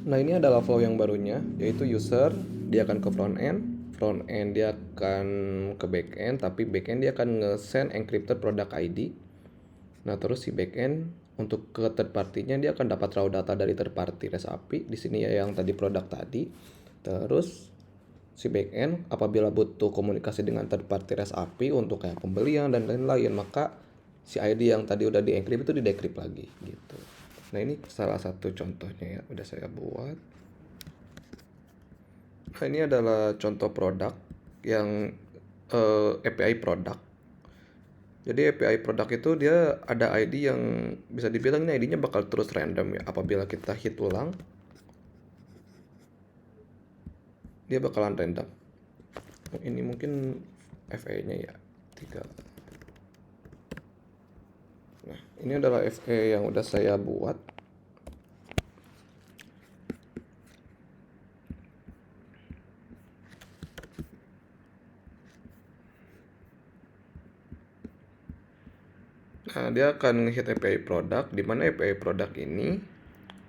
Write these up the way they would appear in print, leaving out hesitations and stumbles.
Nah, ini adalah flow yang barunya, yaitu user dia akan ke front end dia akan ke back end, tapi back end dia akan nge-send encrypted product ID. Nah, terus si back end untuk ke third party-nya dia akan dapat raw data dari third party REST API. Di sini ya yang tadi produk tadi. Terus si back end apabila butuh komunikasi dengan third party REST API untuk kayak pembelian dan lain-lain, maka si ID yang tadi udah di-encrypt itu di-decrypt lagi gitu. Nah, ini salah satu contohnya ya, udah saya buat. Nah, ini adalah contoh produk yang API produk. Jadi API produk itu dia ada ID yang bisa dibilang ini ID-nya bakal terus random ya. Apabila kita hit ulang, dia bakalan random. Ini mungkin FA-nya ya 3. Nah, ini adalah FA yang udah saya buat. Nah, dia akan hit API produk, di mana API produk ini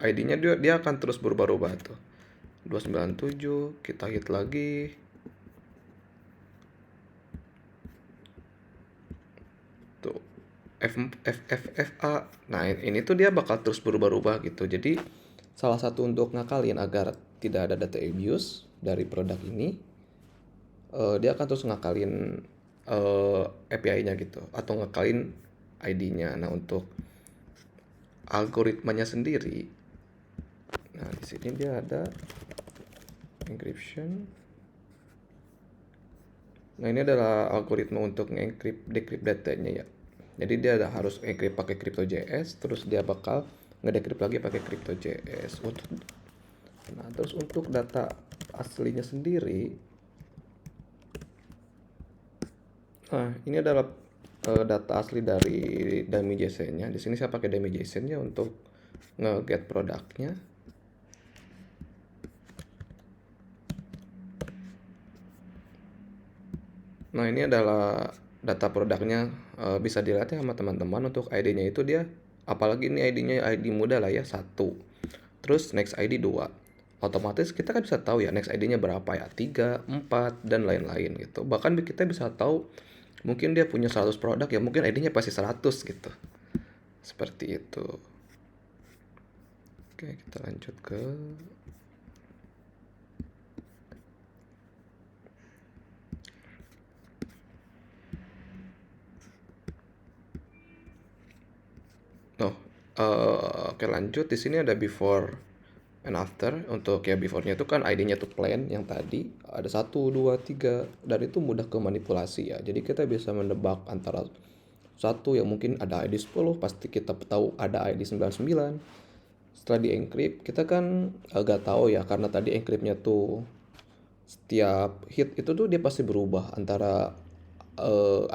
ID-nya dia akan terus berubah-ubah tuh. 297, kita hit lagi. Tuh. FFFFA. Nah, ini tuh dia bakal terus berubah-ubah gitu. Jadi, salah satu untuk ngakalin agar tidak ada data abuse dari produk ini, dia akan terus ngakalin API-nya gitu atau ngakalin ID-nya. Nah, untuk algoritmanya sendiri, nah di sini dia ada encryption. Nah, ini adalah algoritma untuk nge-encrypt decrypt datanya ya. Jadi dia harus encrypt pakai crypto.js, terus dia bakal ngedecrypt lagi pakai crypto.js. Terus untuk data aslinya sendiri, nah ini adalah data asli dari dummy JSON-nya. Di sini saya pakai dummy JSON-nya untuk nge-get produknya. Nah, ini adalah data produknya, bisa dilihat ya sama teman-teman. Untuk ID-nya itu dia, apalagi ini ID-nya ID muda lah ya, 1. Terus next ID 2. Otomatis kita kan bisa tahu ya next ID-nya berapa ya, 3, 4, dan lain-lain gitu. Bahkan kita bisa tahu mungkin dia punya 100 produk ya, mungkin ID-nya pasti 100 gitu. Seperti itu. Oke, kita lanjut ke Oh, oke lanjut. Di sini ada before and after. Untuk ya before-nya itu kan ID-nya tuh plain yang tadi. Ada 1, 2, 3. Dan itu mudah ke manipulasi ya. Jadi kita bisa menebak antara satu yang mungkin ada ID 10. Pasti kita tahu ada ID 99. Setelah di-encrypt, kita kan agak tahu ya. Karena tadi encrypt-nya tuh setiap hit itu tuh dia pasti berubah antara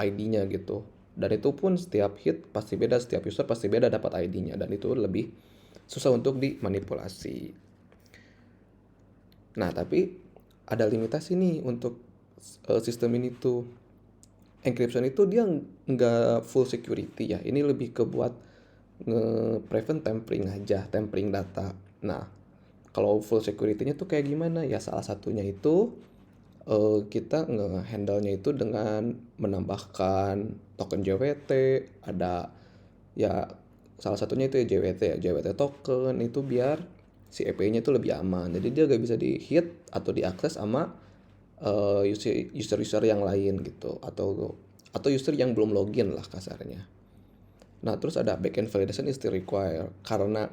ID-nya gitu. Dan itu pun setiap hit pasti beda, setiap user pasti beda dapat ID-nya dan itu lebih susah untuk dimanipulasi. Nah, tapi ada limitasi nih untuk sistem ini tuh. Encryption itu dia nggak full security ya. Ini lebih ke buat nge-prevent tampering aja, tampering data. Nah, kalau full security-nya tuh kayak gimana? Ya salah satunya itu kita nge-handle-nya itu dengan menambahkan token JWT, ada ya salah satunya itu ya JWT ya, JWT token itu biar si EP-nya itu lebih aman. Jadi dia gak bisa di-hit atau diakses sama user-user yang lain gitu atau user yang belum login lah kasarnya. Nah, terus ada backend validation is still required karena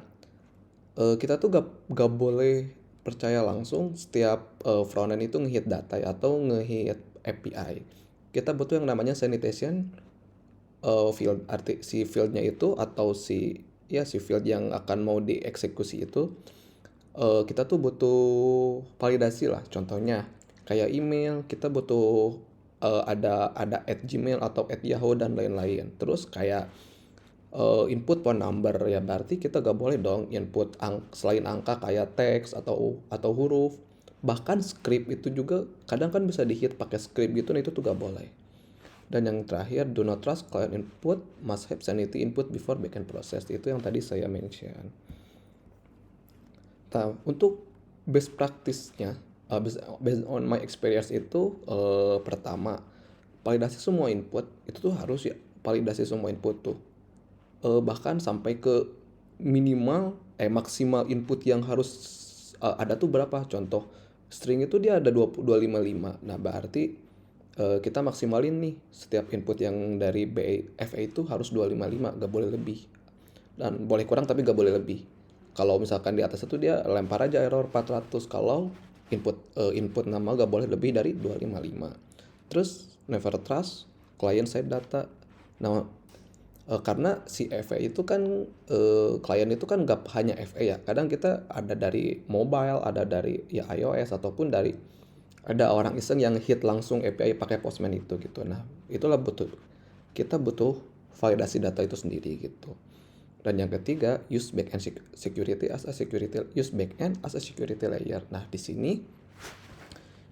kita tuh gak boleh percaya langsung setiap frontend itu ngehit data ya, atau ngehit API. Kita butuh yang namanya sanitation field, arti si fieldnya itu atau si field yang akan mau dieksekusi itu, kita tuh butuh validasi lah. Contohnya kayak email, kita butuh ada @gmail atau @yahoo dan lain-lain. Terus kayak input phone number ya, berarti kita gak boleh dong input selain angka kayak teks atau huruf. Bahkan script itu juga kadang kan bisa di-hit pakai script gitu, nah itu tuh gak boleh. Dan yang terakhir, do not trust client input, must have sanity input before backend process. Itu yang tadi saya mention. Nah, untuk best practice-nya, based on my experience itu, pertama, validasi semua input itu tuh harus ya, validasi semua input tuh. Bahkan sampai ke maksimal input yang harus ada tuh berapa? Contoh, string itu dia ada 255. Nah, berarti kita maksimalin nih setiap input yang dari BFA itu harus 255, gak boleh lebih. Dan boleh kurang tapi gak boleh lebih. Kalau misalkan di atas itu dia lempar aja error 400 kalau input nama gak boleh lebih dari 255. Terus never trust client side data. Nah, karena si FA itu kan klien itu kan gak hanya FA ya. Kadang kita ada dari mobile, ada dari ya iOS ataupun dari ada orang iseng yang hit langsung API pakai Postman itu gitu. Nah, itulah kita butuh validasi data itu sendiri gitu. Dan yang ketiga, use backend security as a security layer. Nah, di sini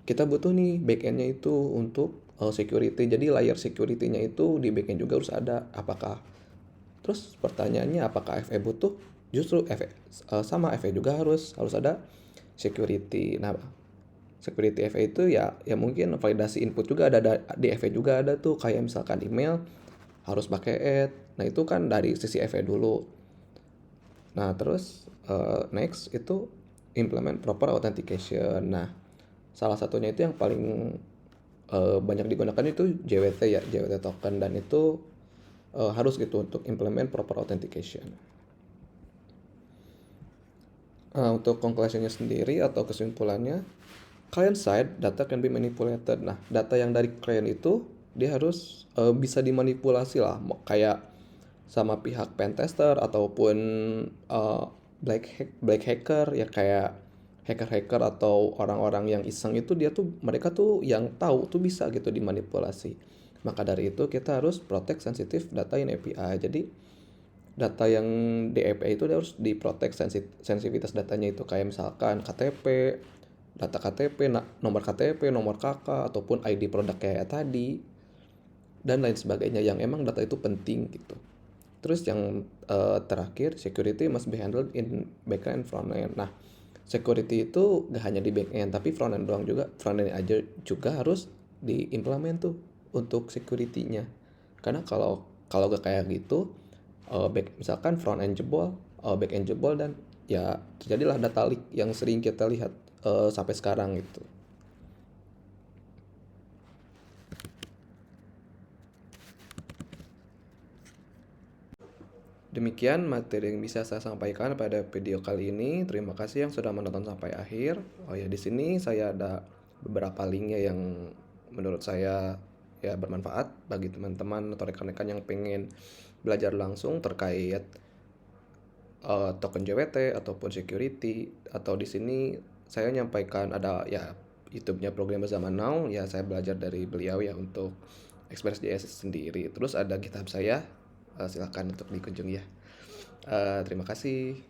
kita butuh nih backendnya itu untuk security. Jadi layer security-nya itu di backend juga harus ada. Terus pertanyaannya apakah FA butuh? Justru sama FA juga harus ada security. Nah, security FA itu ya mungkin validasi input juga ada di FA juga ada tuh, kayak misalkan email harus pakai add. Nah, itu kan dari sisi FA dulu. Nah, terus next itu implement proper authentication. Nah, salah satunya itu yang paling banyak digunakan itu JWT ya, JWT token, dan itu harus gitu untuk implement proper authentication. Untuk conclusionnya sendiri atau kesimpulannya, client side data can be manipulated. Nah, data yang dari client itu dia harus bisa dimanipulasi lah, kayak sama pihak pentester ataupun black hacker ya, kayak hacker atau orang-orang yang iseng itu mereka tuh yang tahu tuh bisa gitu dimanipulasi. Maka dari itu kita harus protect sensitive data in API. Jadi data yang di API itu dia harus diprotek sensitivitas datanya itu, kayak misalkan KTP, data KTP, nomor KTP, nomor KK ataupun ID produk kayak tadi dan lain sebagainya yang emang data itu penting gitu. Terus yang terakhir, security must be handled in backend frontend. Nah, security itu gak hanya di backend tapi frontend doang juga, frontend aja juga harus diimplement tuh untuk security-nya. Karena kalau gak kayak gitu, misalkan frontend jebol, backend jebol, dan ya terjadilah data leak yang sering kita lihat sampai sekarang gitu. Demikian materi yang bisa saya sampaikan pada video kali ini. Terima kasih yang sudah menonton sampai akhir. Oh ya, di sini saya ada beberapa linknya yang menurut saya ya bermanfaat bagi teman-teman atau rekan-rekan yang pengen belajar langsung terkait token JWT ataupun security. Atau di sini saya nyampaikan ada ya YouTube-nya Programmer Zaman Now, ya saya belajar dari beliau ya untuk Express.js sendiri. Terus ada GitHub saya, silakan untuk dikunjungi ya. Terima kasih.